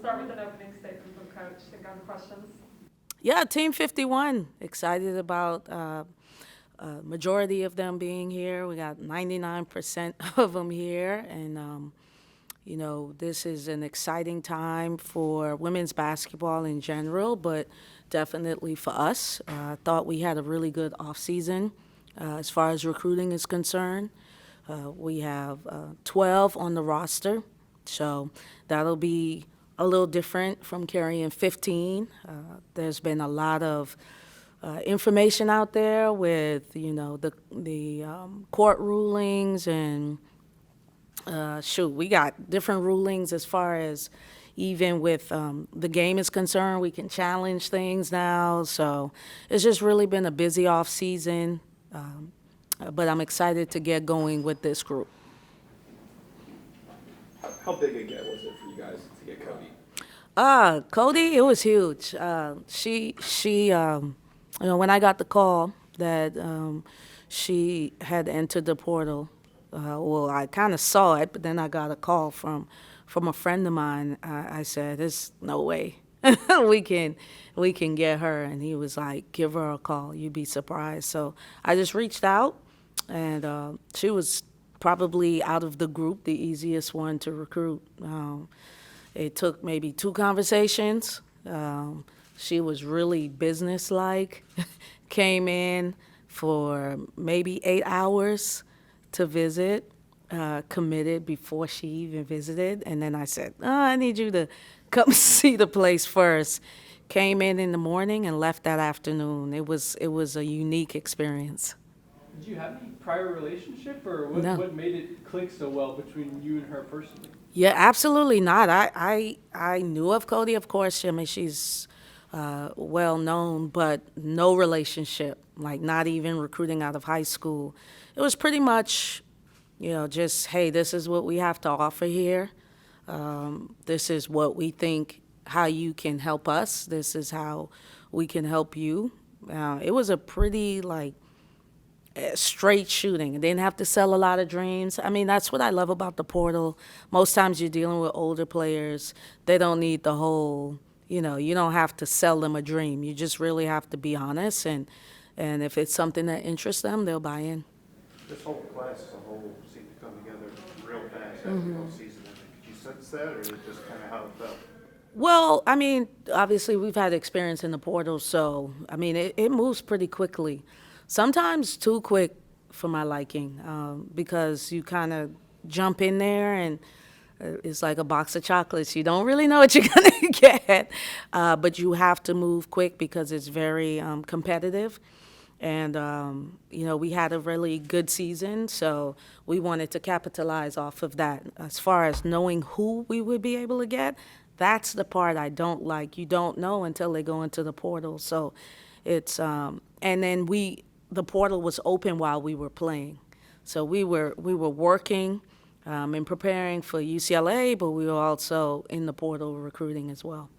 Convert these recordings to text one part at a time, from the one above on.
start with an opening statement from Coach. Think on questions. Yeah, Team 51. Excited about majority of them being here. We got 99% of them here, and this is an exciting time for women's basketball in general, but definitely for us. I thought we had a really good off season as far as recruiting is concerned. We have 12 on the roster, so that'll be a little different from carrying 15. There's been a lot of information out there with the court rulings and we got different rulings as far as even with the game is concerned. We can challenge things now, so it's just really been a busy off season. But I'm excited to get going with this group. How big a get was it for you guys to get Cody? Cody, it was huge. When I got the call that she had entered the portal, well, I kind of saw it, but then I got a call from a friend of mine. I said, "There's no way we can get her," and he was like, "Give her a call. You'd be surprised." So I just reached out, and she was probably out of the group the easiest one to recruit. It took maybe 2 conversations. She was really businesslike, came in for maybe 8 hours to visit, committed before she even visited. And then I said, I need you to come see the place first. Came in the morning and left that afternoon. It was a unique experience. Did you have any prior relationship, or No. what made it click so well between you and her personally? Yeah, absolutely not. I knew of Cody, of course. I mean, she's well known, but no relationship, like not even recruiting out of high school. It was pretty much, just, hey, this is what we have to offer here. This is what we think, how you can help us. This is how we can help you. It was a pretty, straight shooting. They didn't have to sell a lot of dreams. I mean, that's what I love about the portal. Most times you're dealing with older players. They don't need the whole, you don't have to sell them a dream. You just really have to be honest. And if it's something that interests them, they'll buy in. This whole class as a whole seemed to come together real fast after the whole season. Could you sense that, or is it just kind of how it felt? Well, I mean, obviously we've had experience in the portal, so, I mean, it moves pretty quickly. Sometimes too quick for my liking, because you kind of jump in there and it's like a box of chocolates. You don't really know what you're going to get, but you have to move quick because it's very competitive. And, we had a really good season, so we wanted to capitalize off of that. As far as knowing who we would be able to get, that's the part I don't like. You don't know until they go into the portal. So it's, and then the portal was open while we were playing. So we were working and preparing for UCLA, but we were also in the portal recruiting as well.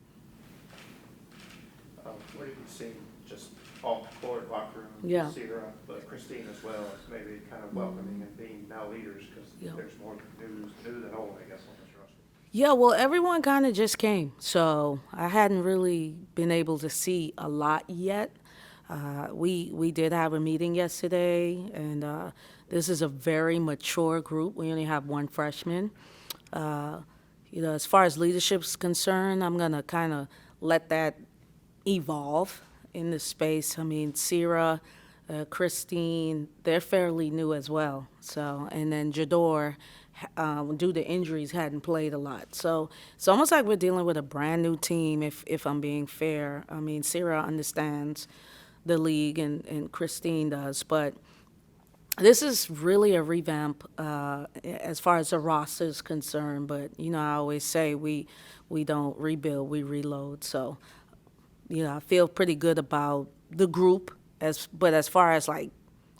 What have you seen just off the court, locker room, Yeah. Sierra, but Christine as well, as maybe kind of welcoming and being now leaders, because there's more new than old, I guess, on this roster? Yeah, well, everyone kind of just came, so I hadn't really been able to see a lot yet. We did have a meeting yesterday, and this is a very mature group. We only have 1 freshman. As far as leadership is concerned, I'm going to kind of let that evolve in the space. I mean, Sierra, Christine, they're fairly new as well. So, and then Jador, due to injuries, hadn't played a lot. So it's almost like we're dealing with a brand new team, if I'm being fair. I mean, Sierra understands the league, and Christine does, but this is really a revamp as far as the roster is concerned. But I always say we don't rebuild, we reload. So I feel pretty good about the group. But as far as like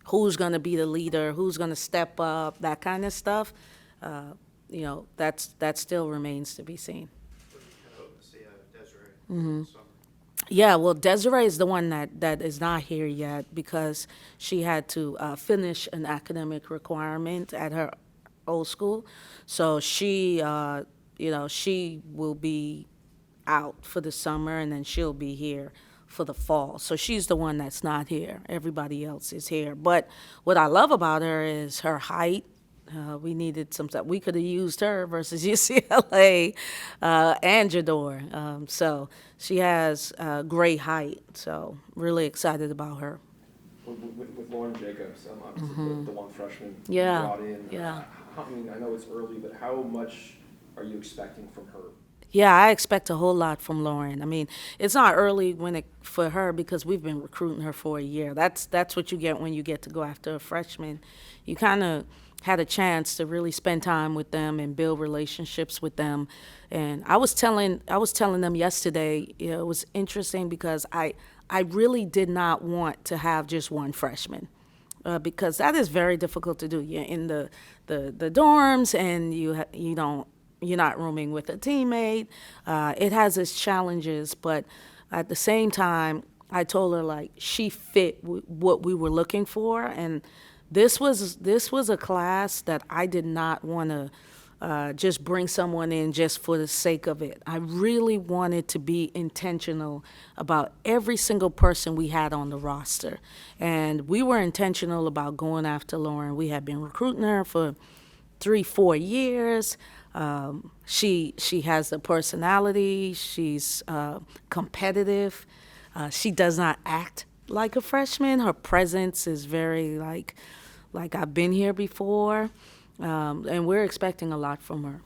who's going to be the leader, who's going to step up, that kind of stuff, that still remains to be seen. What do you kind of hope to see out of Desiree in the summer? Yeah, well, Desiree is the one that is not here yet because she had to finish an academic requirement at her old school. So she will be out for the summer, and then she'll be here for the fall. So she's the one that's not here. Everybody else is here. But what I love about her is her height. We needed some stuff. We could have used her versus UCLA and Jador. So she has great height. So really excited about her. With Lauren Jacobs, obviously the one freshman you Yeah, brought in. yeah. I mean, I know it's early, but how much are you expecting from her? Yeah, I expect a whole lot from Lauren. I mean, it's not early for her because we've been recruiting her for a year. That's what you get when you get to go after a freshman. You kind of had a chance to really spend time with them and build relationships with them. And I was telling them yesterday, it was interesting because I really did not want to have just one freshman. Because that is very difficult to do. You're in the dorms and you're not rooming with a teammate. It has its challenges, but at the same time, I told her like she fit what we were looking for, and this was a class that I did not want to just bring someone in just for the sake of it. I really wanted to be intentional about every single person we had on the roster, and we were intentional about going after Lauren. We had been recruiting her for 3-4 years. She has the personality. She's competitive. She does not act like a freshman. Her presence is very like I've been here before, and we're expecting a lot from her.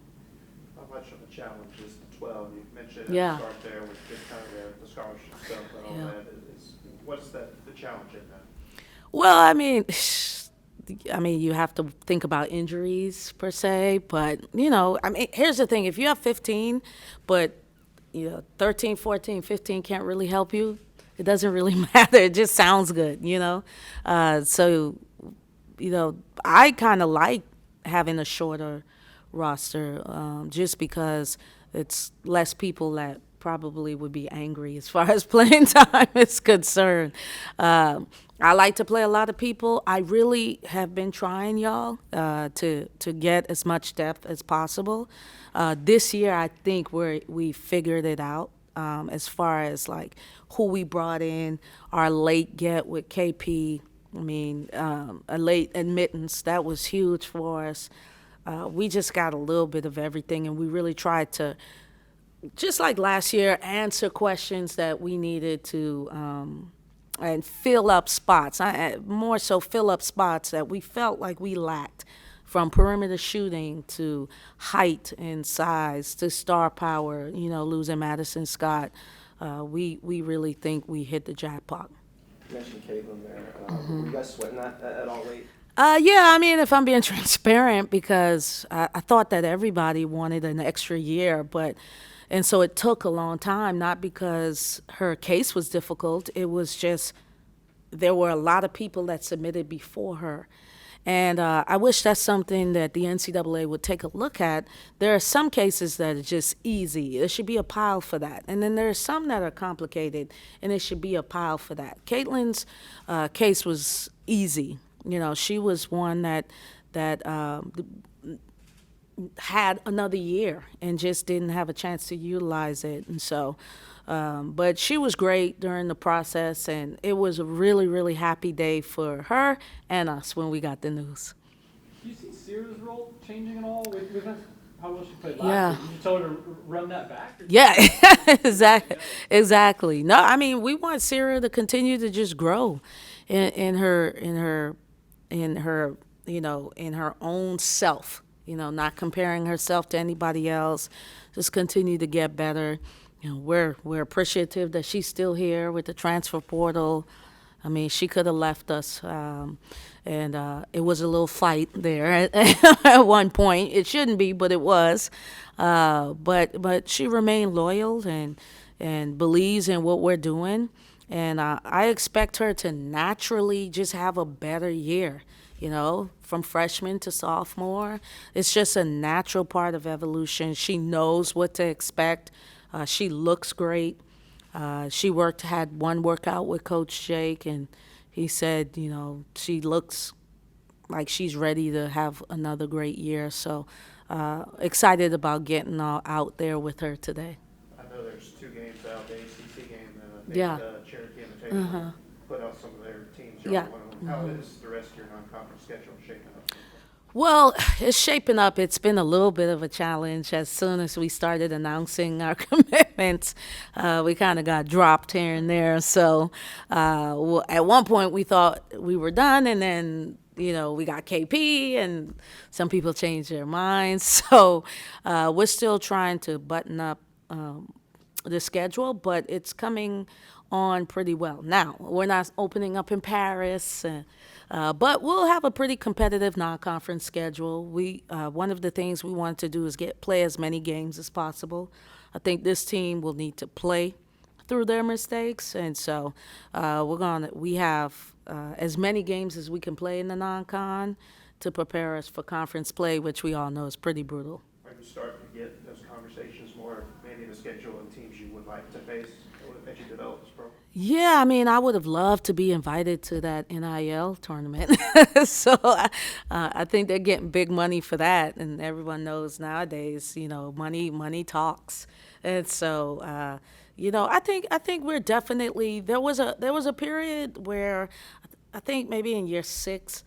How much of a challenge is the 12? You mentioned Yeah. at the start there with just kind of the scholarship stuff and all Yeah. that. What's the challenge in that? Well, I mean, you have to think about injuries per se, but here's the thing: if you have 15, but 13, 14, 15 can't really help you, it doesn't really matter. It just sounds good, So, I kind of like having a shorter roster, just because it's less people that probably would be angry as far as playing time is concerned. I like to play a lot of people. I really have been trying, y'all, to get as much depth as possible. This year, I think we figured it out, as far as like who we brought in, our late get with KP. A late admittance, that was huge for us. We just got a little bit of everything, and we really tried to, just like last year, answer questions that we needed to, and fill up spots. More so fill up spots that we felt like we lacked, from perimeter shooting to height and size to star power. Losing Madison Scott, we really think we hit the jackpot. You mentioned Caitlin there. Were you guys sweating that at all late? Yeah, if I'm being transparent, because I thought that everybody wanted an extra year, and so it took a long time, not because her case was difficult. It was just there were a lot of people that submitted before her. And I wish that's something that the NCAA would take a look at. There are some cases that are just easy. There should be a pile for that. And then there are some that are complicated, and there should be a pile for that. Caitlin's case was easy. She was one that had another year and just didn't have a chance to utilize it. And so, but she was great during the process, and it was a really, really happy day for her and us when we got the news. Do you see Sierra's role changing at all with how well she played last Yeah. year? Did you tell her to run that back? Or Yeah, exactly. No, we want Sierra to continue to just grow in her own self. Not comparing herself to anybody else. Just continue to get better. We're appreciative that she's still here with the transfer portal. She could have left us, and it was a little fight there at one point. It shouldn't be, but it was. But she remained loyal and believes in what we're doing, and I expect her to naturally just have a better year. From freshman to sophomore, it's just a natural part of evolution. She knows what to expect. She looks great. She had one workout with Coach Jake, and he said, she looks like she's ready to have another great year. So excited about getting out there with her today. I know there's there's 2 games out, the ACC game, and I think Yeah. Cherokee and the Table Uh-huh. put out some of their teams. Yeah. One of them. How is the rest of your non-conference schedule shaping up? Well, it's shaping up. It's been a little bit of a challenge. As soon as we started announcing our commitments, we kind of got dropped here and there. So at one point we thought we were done, and then we got KP, and some people changed their minds. So we're still trying to button up the schedule, but it's coming on pretty well. Now, we're not opening up in Paris, but we'll have a pretty competitive non-conference schedule. One of the things we want to do is play as many games as possible. I think this team will need to play through their mistakes, and so we have as many games as we can play in the non-con to prepare us for conference play, which we all know is pretty brutal. Are you starting to get those conversations more, maybe the schedule and teams you would like to face as you develop this program? Yeah, I mean, I would have loved to be invited to that NIL tournament. So I think they're getting big money for that, and everyone knows nowadays, money talks. And so, I think we're definitely there was a period where I think maybe in year 6,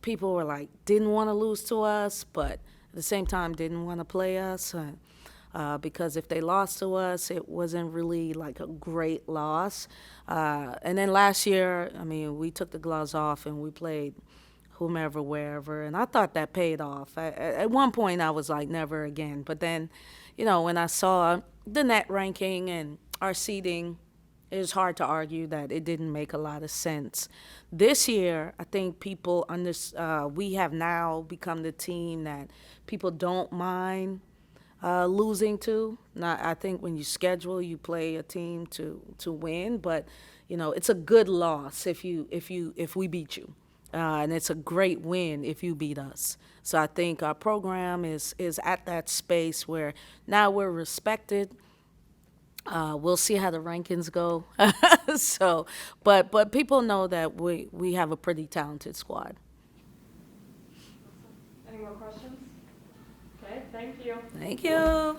people were like didn't want to lose to us, but at the same time didn't want to play us. Because if they lost to us, it wasn't really like a great loss. And then last year, I mean, we took the gloves off and we played whomever, wherever, and I thought that paid off. At one point, I was like, never again. But then, when I saw the net ranking and our seeding, it was hard to argue that it didn't make a lot of sense. This year, I think we have now become the team that people don't mind losing to. Now, I think when you schedule, you play a team to win, but it's a good loss if we beat you, and it's a great win if you beat us. So I think our program is at that space where now we're respected. We'll see how the rankings go. So, but people know that we have a pretty talented squad. Any more questions? Okay, thank you. Thank you.